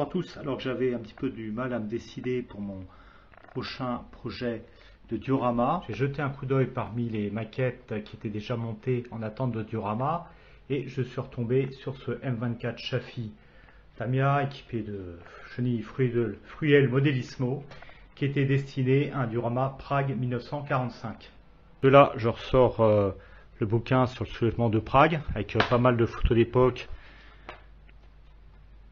à tous. Alors que j'avais un petit peu du mal à me décider pour mon prochain projet de diorama, j'ai jeté un coup d'œil parmi les maquettes qui étaient déjà montées en attente de diorama et je suis retombé sur ce M24 Chafi Tamiya équipé de chenilles Fruiel Modellismo qui était destiné à un diorama Prague 1945. De là, je ressors le bouquin sur le soulèvement de Prague avec pas mal de photos d'époque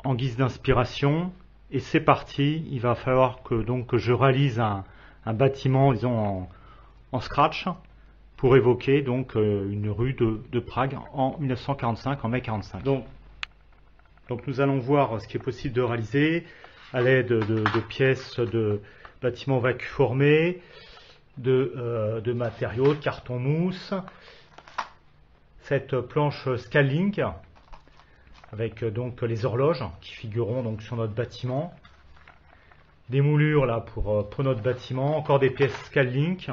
en guise d'inspiration, et c'est parti. Il va falloir que je réalise un bâtiment, disons en scratch, pour évoquer donc une rue de Prague en 1945, en mai 45. Donc nous allons voir ce qui est possible de réaliser à l'aide de pièces de bâtiments vacuformés, de matériaux, de carton mousse, cette planche Scaling avec donc les horloges qui figureront donc sur notre bâtiment, des moulures là pour notre bâtiment, encore des pièces Scalink.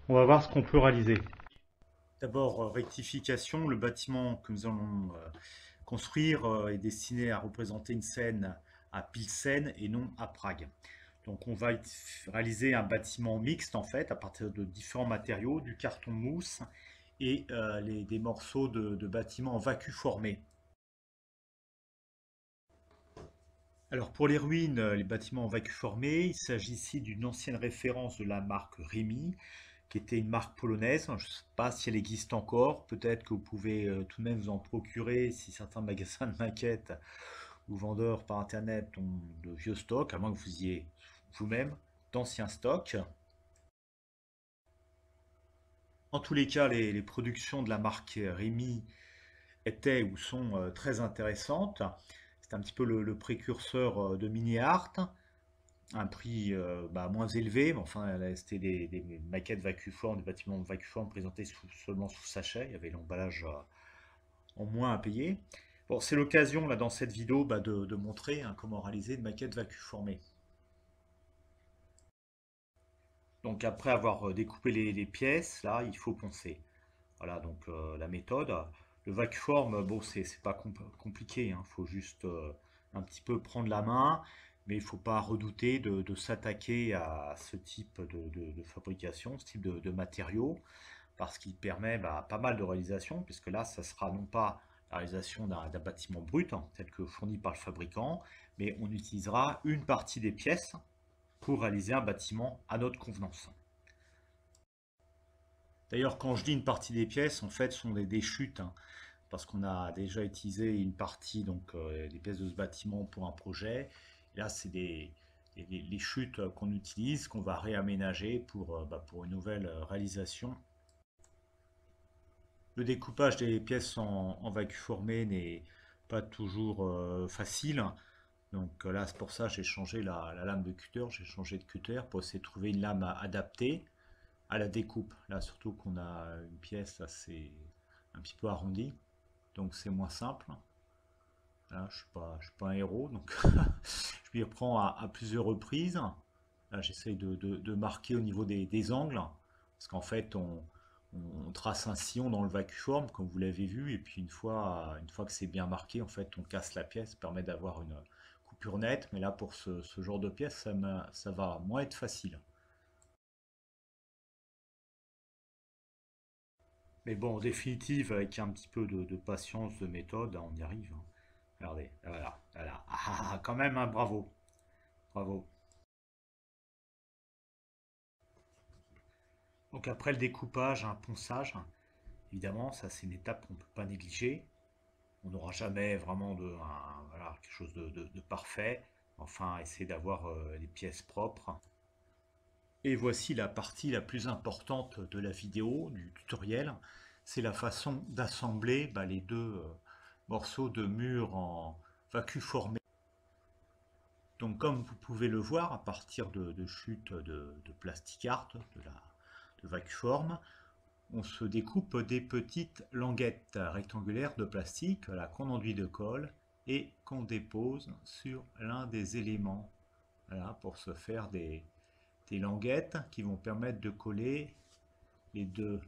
On va voir ce qu'on peut réaliser. D'abord, rectification, le bâtiment que nous allons construire est destiné à représenter une scène à Pilsen et non à Prague. Donc on va réaliser un bâtiment mixte en fait à partir de différents matériaux, du carton mousse et des morceaux de bâtiments vacuformés. Alors pour les ruines, les bâtiments vacuformés, il s'agit ici d'une ancienne référence de la marque Remy, qui était une marque polonaise. Je ne sais pas si elle existe encore. Peut-être que vous pouvez tout de même vous en procurer si certains magasins de maquettes ou vendeurs par internet ont de vieux stocks, à moins que vous ayez vous-même d'anciens stocks. En tous les cas, les productions de la marque Remy étaient ou sont très intéressantes. C'est un petit peu le précurseur de Mini Art, un prix moins élevé, mais enfin c'était des maquettes vacuformes, des bâtiments vacuformes présentés seulement sous sachet. Il y avait l'emballage en moins à payer. Bon, c'est l'occasion là dans cette vidéo de montrer comment réaliser une maquette vacuformée. Donc après avoir découpé les pièces, là il faut poncer. Voilà donc la méthode. Le vacuforme, bon c'est pas compliqué, il faut juste un petit peu prendre la main, mais il ne faut pas redouter de s'attaquer à ce type de fabrication, ce type de matériaux, parce qu'il permet pas mal de réalisations, puisque là ça sera non pas la réalisation d'un bâtiment brut, tel que fourni par le fabricant, mais on utilisera une partie des pièces pour réaliser un bâtiment à notre convenance. D'ailleurs, quand je dis une partie des pièces, en fait, ce sont des chutes, parce qu'on a déjà utilisé une partie donc des pièces de ce bâtiment pour un projet. Et là, c'est les chutes qu'on utilise, qu'on va réaménager pour une nouvelle réalisation. Le découpage des pièces en vacuformé n'est pas toujours facile. Donc là, c'est pour ça que j'ai changé la lame de cutter, j'ai changé de cutter pour essayer de trouver une lame adaptée à la découpe. Là, surtout qu'on a une pièce assez un petit peu arrondie, donc c'est moins simple. Là, je suis pas un héros, donc je m'y reprends à plusieurs reprises. Là, j'essaye de marquer au niveau des angles, parce qu'en fait, on trace un sillon dans le vacuforme, comme vous l'avez vu, et puis une fois que c'est bien marqué, en fait, on casse la pièce, ça permet d'avoir une coupure nette. Mais là, pour ce genre de pièce, ça va moins être facile. Mais bon, en définitive, avec un petit peu de patience, de méthode, on y arrive. Regardez, voilà, voilà. Ah, quand même, bravo, bravo. Donc après le découpage, un ponçage, évidemment, ça c'est une étape qu'on ne peut pas négliger. On n'aura jamais vraiment voilà, quelque chose de parfait. Enfin, essayer d'avoir les pièces propres. Et voici la partie la plus importante de la vidéo, du tutoriel. C'est la façon d'assembler les deux morceaux de mur en vacuformé. Donc comme vous pouvez le voir, à partir de chutes de plastic art, de vacuforme, on se découpe des petites languettes rectangulaires de plastique qu'on enduit de colle et qu'on dépose sur l'un des éléments, voilà, pour se faire des languettes qui vont permettre de coller les deux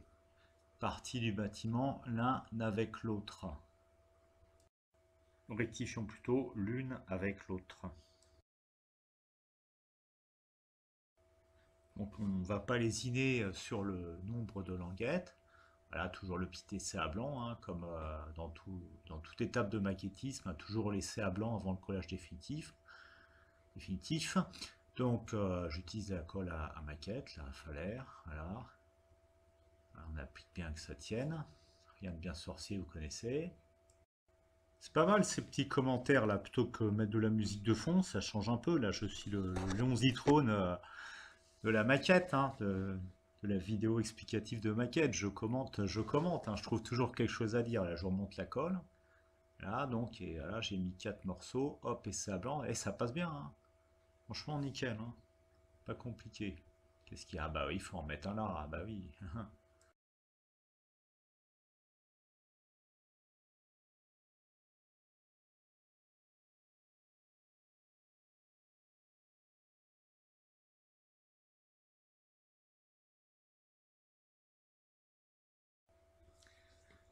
parties du bâtiment l'un avec l'autre. rectifions plutôt l'une avec l'autre. Donc on ne va pas lésiner sur le nombre de languettes. Voilà, toujours le petit essai à blanc, hein, comme dans toute étape de maquettisme, hein, toujours l'essai à blanc avant le collage définitif. Donc j'utilise la colle à maquette, la falaire, voilà. On applique bien que ça tienne. Rien de bien sorcier, vous connaissez. C'est pas mal ces petits commentaires là, plutôt que mettre de la musique de fond, ça change un peu. Là, je suis le Léon Zitrone de la maquette, hein, de la vidéo explicative de maquette. Je commente, hein, je trouve toujours quelque chose à dire. Là, je remonte la colle. Là, donc, et là, j'ai mis 4 morceaux, hop, et c'est à blanc, et ça passe bien, hein. Franchement, nickel, hein. Pas compliqué. Qu'est-ce qu'il y a? Ah bah oui, il faut en mettre un là, ah bah oui.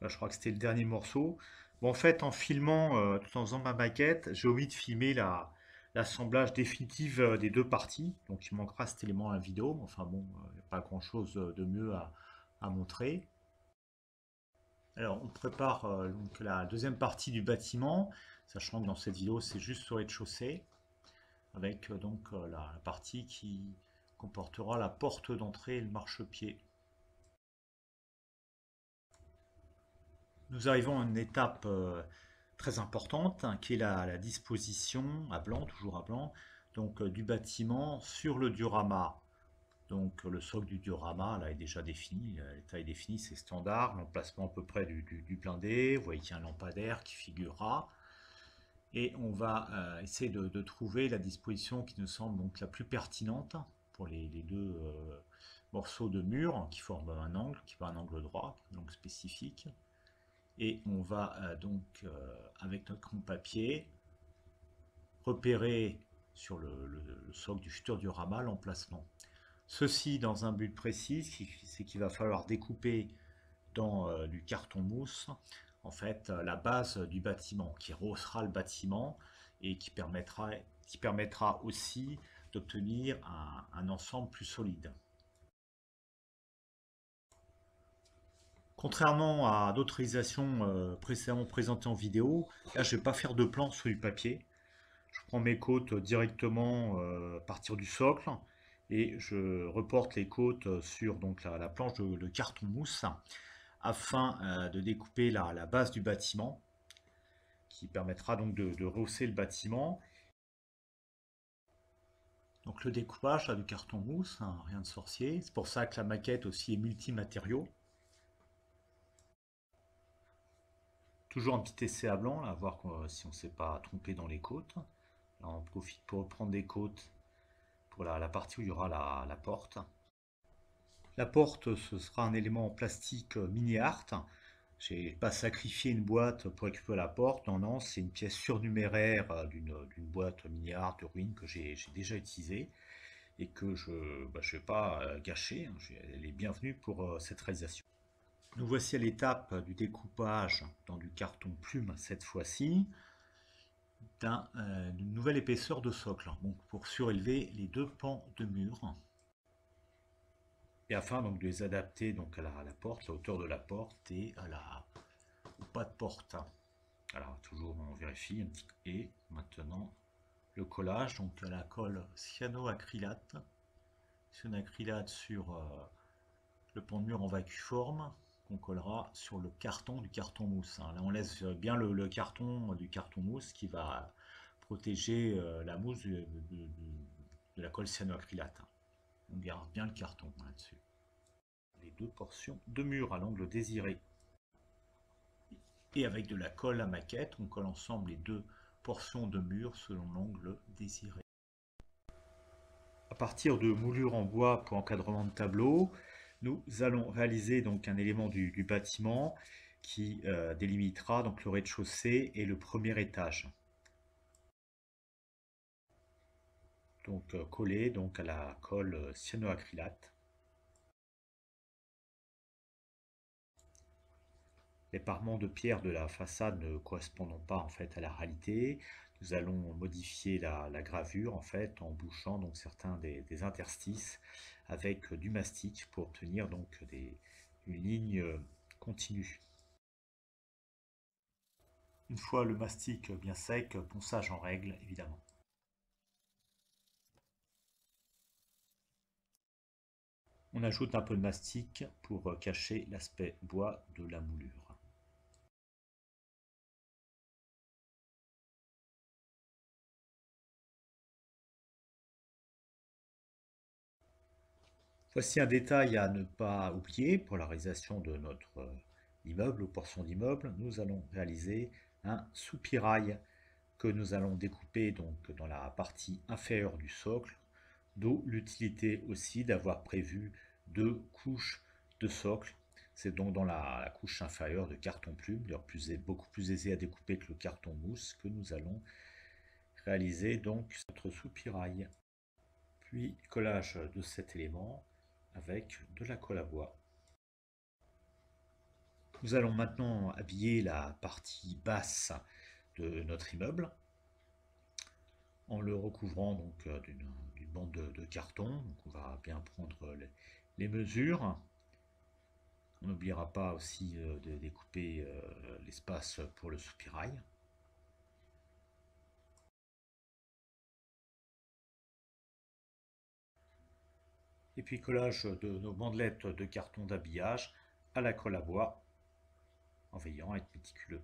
Là, je crois que c'était le dernier morceau. Bon, en fait, en filmant, tout en faisant ma maquette, j'ai omis de filmer l'assemblage définitif des deux parties. Donc, il manquera cet élément à la vidéo. Enfin bon, il n'y a pas grand-chose de mieux à montrer. Alors, on prépare donc la deuxième partie du bâtiment, sachant que dans cette vidéo, c'est juste au rez-de-chaussée, avec la partie qui comportera la porte d'entrée et le marchepied. Nous arrivons à une étape très importante, hein, qui est la disposition à blanc, toujours à blanc, donc du bâtiment sur le diorama. Donc le socle du diorama là est déjà défini, les tailles définies, c'est standard, l'emplacement à peu près du blindé, vous voyez qu'il y a un lampadaire qui figurera, et on va essayer de trouver la disposition qui nous semble donc la plus pertinente pour les deux morceaux de mur qui forment un angle, qui va un angle droit, donc spécifique. Et on va avec notre crayon papier, repérer sur le socle du futur diorama l'emplacement. Ceci dans un but précis, c'est qu'il va falloir découper dans du carton mousse en fait la base du bâtiment qui rehaussera le bâtiment et qui permettra aussi d'obtenir un ensemble plus solide. Contrairement à d'autres réalisations précédemment présentées en vidéo, là je ne vais pas faire de plan sur du papier. Je prends mes côtes directement à partir du socle et je reporte les côtes sur donc, la planche de carton mousse afin de découper la base du bâtiment qui permettra donc de rehausser le bâtiment. Donc le découpage là, du carton mousse, hein, rien de sorcier. C'est pour ça que la maquette aussi est multimatériaux. Toujours un petit essai à blanc, là, à voir si on ne s'est pas trompé dans les côtes. Là, on profite pour reprendre des côtes pour la partie où il y aura la porte. La porte, ce sera un élément en plastique mini art. J'ai pas sacrifié une boîte pour récupérer la porte. Non, non, c'est une pièce surnuméraire d'une boîte mini art de ruine que j'ai déjà utilisée et que je ne vais pas gâcher, hein. Elle est bienvenue pour cette réalisation. Nous voici à l'étape du découpage dans du carton plume cette fois-ci d'une nouvelle épaisseur de socle, donc pour surélever les deux pans de mur. Et afin donc de les adapter donc à la porte, la hauteur de la porte et au pas de porte. Alors toujours on vérifie un petit et maintenant le collage, donc la colle cyanoacrylate. Cyanoacrylate sur le pan de mur en vacuforme qu'on collera sur le carton du carton mousse, hein. Là on laisse bien le carton du carton mousse qui va protéger la mousse de la colle cyanoacrylate. On garde bien le carton là-dessus. Les deux portions de mur à l'angle désiré. Et avec de la colle à maquette, on colle ensemble les deux portions de mur selon l'angle désiré. À partir de moulures en bois pour encadrement de tableau, nous allons réaliser donc un élément du bâtiment qui délimitera donc le rez-de-chaussée et le premier étage. Donc collé donc à la colle cyanoacrylate. Les parements de pierre de la façade ne correspondant pas en fait à la réalité, nous allons modifier la gravure en fait en bouchant donc certains des interstices avec du mastic pour obtenir donc une ligne continue. Une fois le mastic bien sec, ponçage en règle évidemment. On ajoute un peu de mastic pour cacher l'aspect bois de la moulure. Voici un détail à ne pas oublier pour la réalisation de notre immeuble ou portion d'immeuble. Nous allons réaliser un soupirail que nous allons découper donc dans la partie inférieure du socle, d'où l'utilité aussi d'avoir prévu deux couches de socle. C'est donc dans la couche inférieure de carton plume, d'ailleurs beaucoup plus aisé à découper que le carton mousse, que nous allons réaliser donc notre soupirail. Puis collage de cet élément avec de la colle à bois. Nous allons maintenant habiller la partie basse de notre immeuble en le recouvrant donc d'une bande de carton. Donc on va bien prendre les mesures. On n'oubliera pas aussi de découper l'espace pour le soupirail. Et puis collage de nos bandelettes de carton d'habillage à la colle à bois en veillant à être méticuleux.